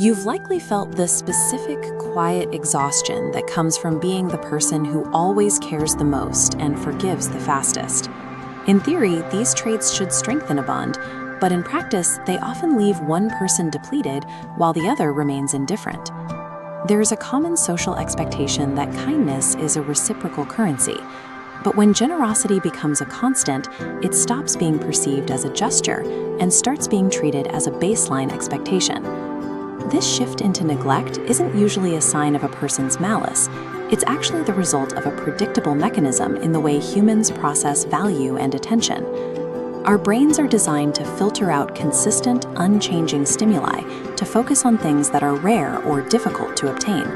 You've likely felt the specific, quiet exhaustion that comes from being the person who always cares the most and forgives the fastest. In theory, these traits should strengthen a bond, but in practice, they often leave one person depleted while the other remains indifferent. There is a common social expectation that kindness is a reciprocal currency, but when generosity becomes a constant, it stops being perceived as a gesture and starts being treated as a baseline expectation. This shift into neglect isn't usually a sign of a person's malice. It's actually the result of a predictable mechanism in the way humans process value and attention. Our brains are designed to filter out consistent, unchanging stimuli to focus on things that are rare or difficult to obtain.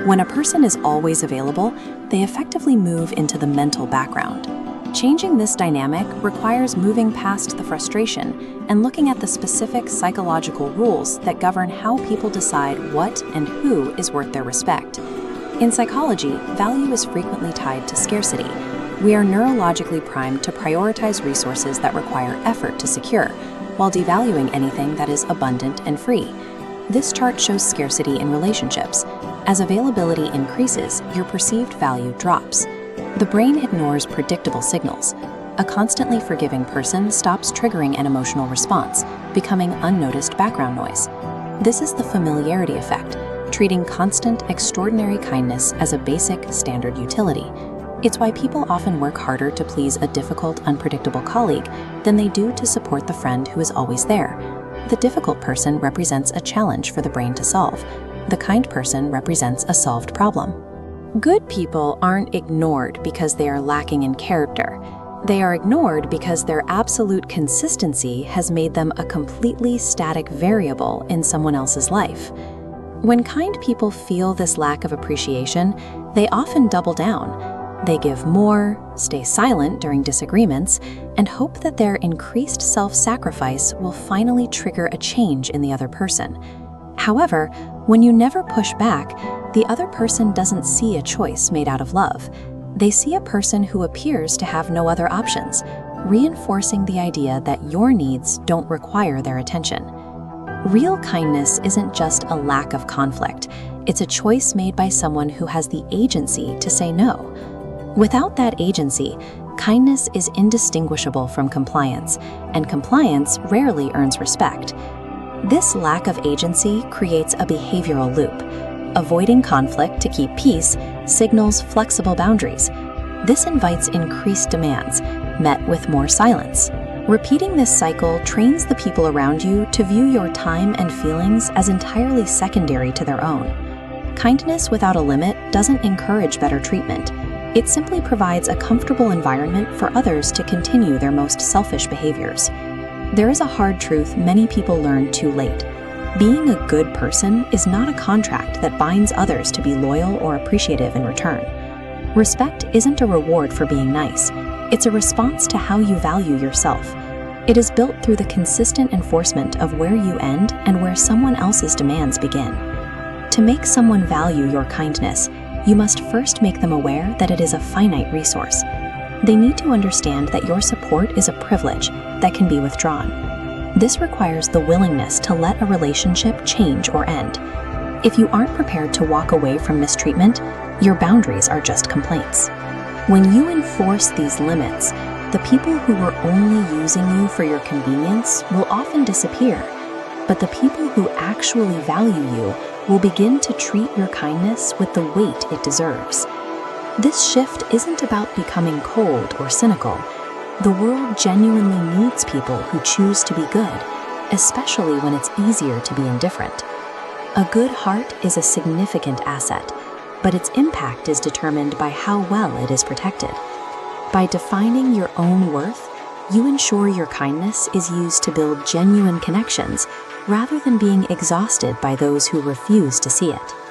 When a person is always available, they effectively move into the mental background. Changing this dynamic requires moving past the frustration and looking at the specific psychological rules that govern how people decide what and who is worth their respect. In psychology, value is frequently tied to scarcity. We are neurologically primed to prioritize resources that require effort to secure, while devaluing anything that is abundant and free. This chart shows scarcity in relationships. As availability increases, your perceived value drops. The brain ignores predictable signals. A constantly forgiving person stops triggering an emotional response, becoming unnoticed background noise. This is the familiarity effect, treating constant, extraordinary kindness as a basic, standard utility. It's why people often work harder to please a difficult, unpredictable colleague than they do to support the friend who is always there. The difficult person represents a challenge for the brain to solve. The kind person represents a solved problem. Good people aren't ignored because they are lacking in character. They are ignored because their absolute consistency has made them a completely static variable in someone else's life. When kind people feel this lack of appreciation, they often double down. They give more, stay silent during disagreements, and hope that their increased self-sacrifice will finally trigger a change in the other person. However, when you never push back, the other person doesn't see a choice made out of love. They see a person who appears to have no other options, reinforcing the idea that your needs don't require their attention. Real kindness isn't just a lack of conflict. It's a choice made by someone who has the agency to say no. Without that agency, kindness is indistinguishable from compliance, and compliance rarely earns respect. This lack of agency creates a behavioral loop. Avoiding conflict to keep peace signals flexible boundaries. This invites increased demands, met with more silence. Repeating this cycle trains the people around you to view your time and feelings as entirely secondary to their own. Kindness without a limit doesn't encourage better treatment. It simply provides a comfortable environment for others to continue their most selfish behaviors. There is a hard truth many people learn too late. Being a good person is not a contract that binds others to be loyal or appreciative in return. Respect isn't a reward for being nice. It's a response to how you value yourself. It is built through the consistent enforcement of where you end and where someone else's demands begin. To make someone value your kindness, you must first make them aware that it is a finite resource. They need to understand that your support is a privilege that can be withdrawn. This requires the willingness to let a relationship change or end. If you aren't prepared to walk away from mistreatment, your boundaries are just complaints. When you enforce these limits, the people who were only using you for your convenience will often disappear, but the people who actually value you will begin to treat your kindness with the weight it deserves. This shift isn't about becoming cold or cynical. The world genuinely needs people who choose to be good, especially when it's easier to be indifferent. A good heart is a significant asset, but its impact is determined by how well it is protected. By defining your own worth, you ensure your kindness is used to build genuine connections rather than being exhausted by those who refuse to see it.